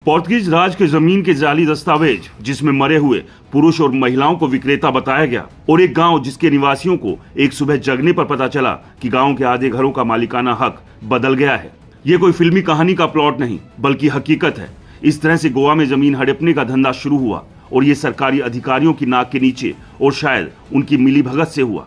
पोर्तुगीज राज के जमीन के जाली दस्तावेज जिसमें मरे हुए पुरुष और महिलाओं को विक्रेता बताया गया और एक गांव जिसके निवासियों को एक सुबह जगने पर पता चला कि गांव के आधे घरों का मालिकाना हक बदल गया है। ये कोई फिल्मी कहानी का प्लॉट नहीं बल्कि हकीकत है। इस तरह से गोवा में जमीन हड़पने का धंधा शुरू हुआ और ये सरकारी अधिकारियों की नाक के नीचे और शायद उनकी मिलीभगत से हुआ।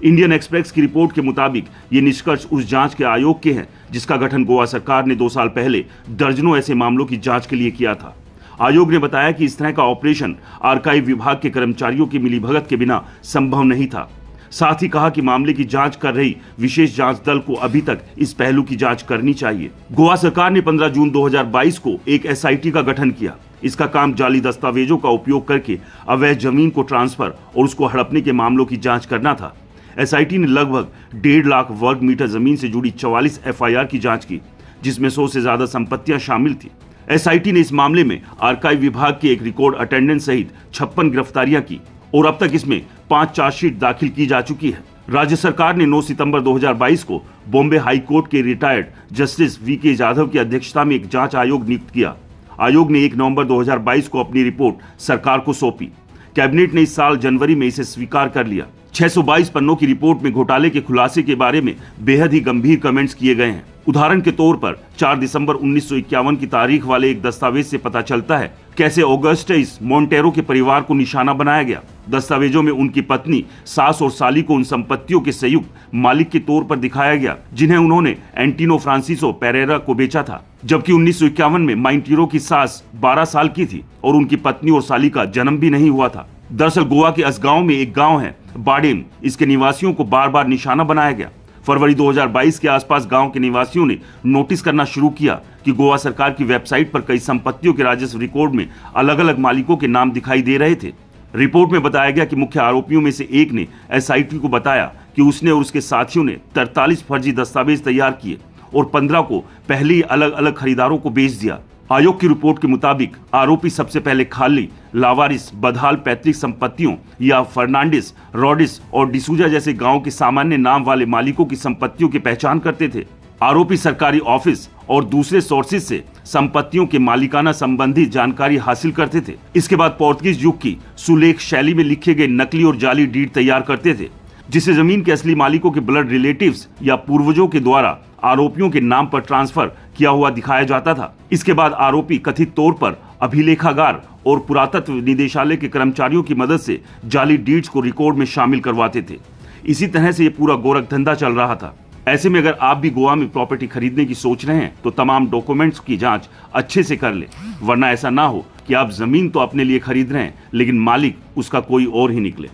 इंडियन एक्सप्रेस की रिपोर्ट के मुताबिक ये निष्कर्ष उस जांच के आयोग के हैं जिसका गठन गोवा सरकार ने 2 साल पहले दर्जनों ऐसे मामलों की जांच के लिए किया था। आयोग ने बताया कि इस तरह का ऑपरेशन आर्काइव विभाग के कर्मचारियों की मिलीभगत के बिना संभव नहीं था। साथ ही कहा कि मामले की जांच कर रही विशेष जांच दल को अभी तक इस पहलू की जांच करनी चाहिए। गोवा सरकार ने 15 जून 2022 को एक SIT का गठन किया। इसका काम जाली दस्तावेजों का उपयोग करके अवैध जमीन को ट्रांसफर और उसको हड़पने के मामलों की जांच करना था। SIT ने लगभग 1.5 लाख वर्ग मीटर जमीन से जुड़ी 44 FIR की जांच की, जिसमें 100 से ज्यादा संपत्तियां शामिल थी। SIT ने इस मामले में आर्काइव विभाग के एक रिकॉर्ड अटेंडेंट सहित 56 गिरफ्तारियां की और अब तक इसमें 5 चार्जशीट दाखिल की जा चुकी है। राज्य सरकार ने 9 सितंबर 2022 को बॉम्बे हाई कोर्ट के रिटायर्ड जस्टिस VK जाधव की अध्यक्षता में एक जांच आयोग नियुक्त किया। आयोग ने 1 नवंबर 2022 को अपनी रिपोर्ट सरकार को सौंपी। कैबिनेट ने इस साल जनवरी में इसे स्वीकार कर लिया। 622 पन्नों की रिपोर्ट में घोटाले के खुलासे के बारे में बेहद ही गंभीर कमेंट्स किए गए हैं। उदाहरण के तौर पर 4 दिसंबर 1951 की तारीख वाले एक दस्तावेज से पता चलता है कैसे ऑगस्टस मोंटेरो के परिवार को निशाना बनाया गया। दस्तावेजों में उनकी पत्नी, सास और साली को उन संपत्तियों के संयुक्त मालिक के तौर पर दिखाया गया जिन्हें उन्होंने एंटिनो फ्रांसिसो पेरेरा को बेचा था, जबकि 1951 में माइंटीरो की सास 12 साल की थी और उनकी पत्नी और साली का जन्म भी नहीं हुआ था। दरअसल गोवा के असगांव में एक गांव है बाडेम, इसके निवासियों को बार बार निशाना बनाया गया। फरवरी 2022 के आसपास गांव के निवासियों ने नोटिस करना शुरू किया कि गोवा सरकार की वेबसाइट पर कई संपत्तियों के राजस्व रिकॉर्ड में अलग अलग मालिकों के नाम दिखाई दे रहे थे। रिपोर्ट में बताया गया कि मुख्य आरोपियों में से एक ने SIT को बताया कि उसने और उसके साथियों ने 43 फर्जी दस्तावेज तैयार किए और 15 को पहले ही अलग अलग खरीदारों को बेच दिया। आयोग की रिपोर्ट के मुताबिक आरोपी सबसे पहले खाली, लावारिस, बदहाल पैतृक संपत्तियों या फर्नांडिस, रॉडिस और डिसूजा जैसे गांव के सामान्य नाम वाले मालिकों की संपत्तियों की पहचान करते थे। आरोपी सरकारी ऑफिस और दूसरे सोर्सेज से संपत्तियों के मालिकाना संबंधी जानकारी हासिल करते थे। इसके बाद पोर्तुगीज युग की सुलेख शैली में लिखे गए नकली और जाली डीड तैयार करते थे, जिसे जमीन के असली मालिकों के ब्लड रिलेटिव्स या पूर्वजों के द्वारा आरोपियों के नाम पर ट्रांसफर किया हुआ दिखाया जाता था। इसके बाद आरोपी कथित तौर पर अभिलेखागार और पुरातत्व निदेशालय के कर्मचारियों की मदद से जाली डीड्स को रिकॉर्ड में शामिल करवाते थे। इसी तरह से ये पूरा गोरख धंधा चल रहा था। ऐसे में अगर आप भी गोवा में प्रॉपर्टी खरीदने की सोच रहे हैं तो तमाम डॉक्यूमेंट्स की जांच अच्छे से कर ले, वरना ऐसा ना हो कि आप जमीन तो अपने लिए खरीद रहे हैं लेकिन मालिक उसका कोई और ही निकले।